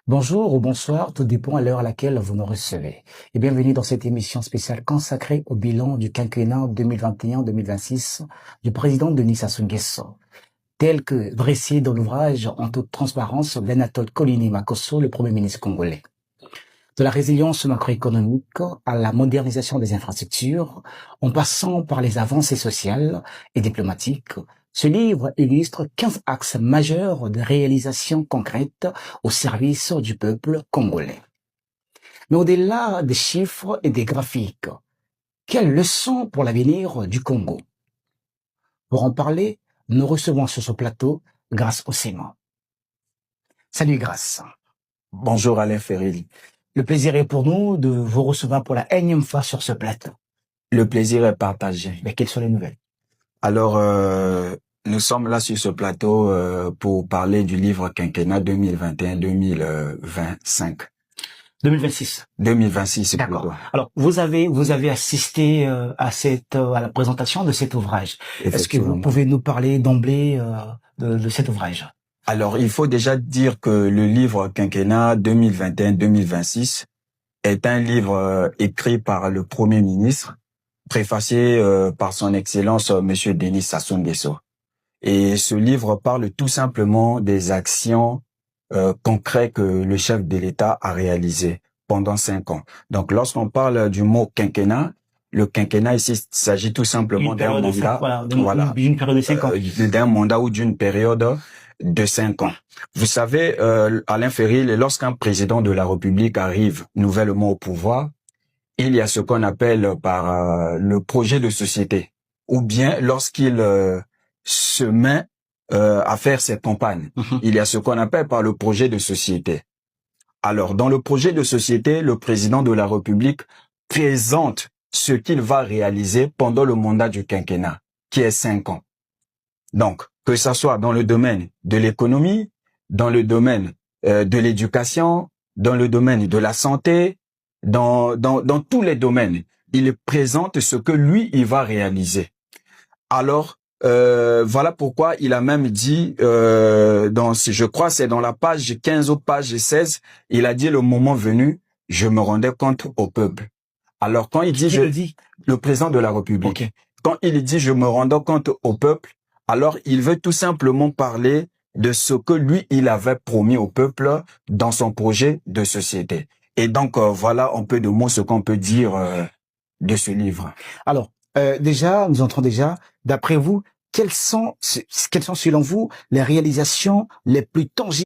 Bonjour ou bonsoir, tout dépend à l'heure à laquelle vous nous recevez. Et bienvenue dans cette émission spéciale consacrée au bilan du quinquennat 2021-2026 du président Denis Sassou Nguesso, tel que dressé dans l'ouvrage En toute transparence d'Anatole Colini Makosso, le Premier ministre congolais. De la résilience macroéconomique à la modernisation des infrastructures, en passant par les avancées sociales et diplomatiques, ce livre illustre 15 axes majeurs de réalisation concrète au service du peuple congolais. Mais au-delà des chiffres et des graphiques, quelles leçons pour l'avenir du Congo? Pour en parler, nous recevons sur ce plateau Grâce Osema. Salut Grâce. Bonjour Alain Ferril. Le plaisir est pour nous de vous recevoir pour la énième fois sur ce plateau. Le plaisir est partagé. Mais quelles sont les nouvelles? Alors, nous sommes là sur ce plateau pour parler du livre quinquennat 2021-2025. 2026. 2026, D'accord. plutôt. Alors, vous avez assisté à la présentation de cet ouvrage. Est-ce que vous pouvez nous parler d'emblée de cet ouvrage? Alors, il faut déjà dire que le livre quinquennat 2021-2026 est un livre écrit par le Premier ministre, préfacé par son Excellence Monsieur Denis Sassou Nguesso. Et ce livre parle tout simplement des actions concrètes que le chef de l'État a réalisées pendant 5 ans. Donc, lorsqu'on parle du mot quinquennat, le quinquennat ici, il s'agit tout simplement d'un mandat, d'une période de 5 ans, d'un mandat ou d'une période de 5 ans. Vous savez, Alain Ferril, lorsqu'un président de la République arrive nouvellement au pouvoir, il y a ce qu'on appelle par le projet de société, ou bien lorsqu'il se met à faire ses campagnes, il y a ce qu'on appelle par le projet de société. Alors, dans le projet de société, le président de la République présente ce qu'il va réaliser pendant le mandat du quinquennat, qui est 5 ans. Donc, que ça soit dans le domaine de l'économie, dans le domaine de l'éducation, dans le domaine de la santé, dans tous les domaines, il présente ce que lui, il va réaliser. Alors, voilà pourquoi il a même dit, je crois c'est dans la page 15 ou page 16, il a dit le moment venu, je me rendais compte au peuple. Alors, quand il dit, le président de la République, okay. Quand il dit je me rendais compte au peuple, alors il veut tout simplement parler de ce que lui, il avait promis au peuple dans son projet de société. Et donc, voilà un peu de mots ce qu'on peut dire de ce livre. Alors, déjà, nous entrons déjà, d'après vous, quelles sont selon vous les réalisations les plus tangibles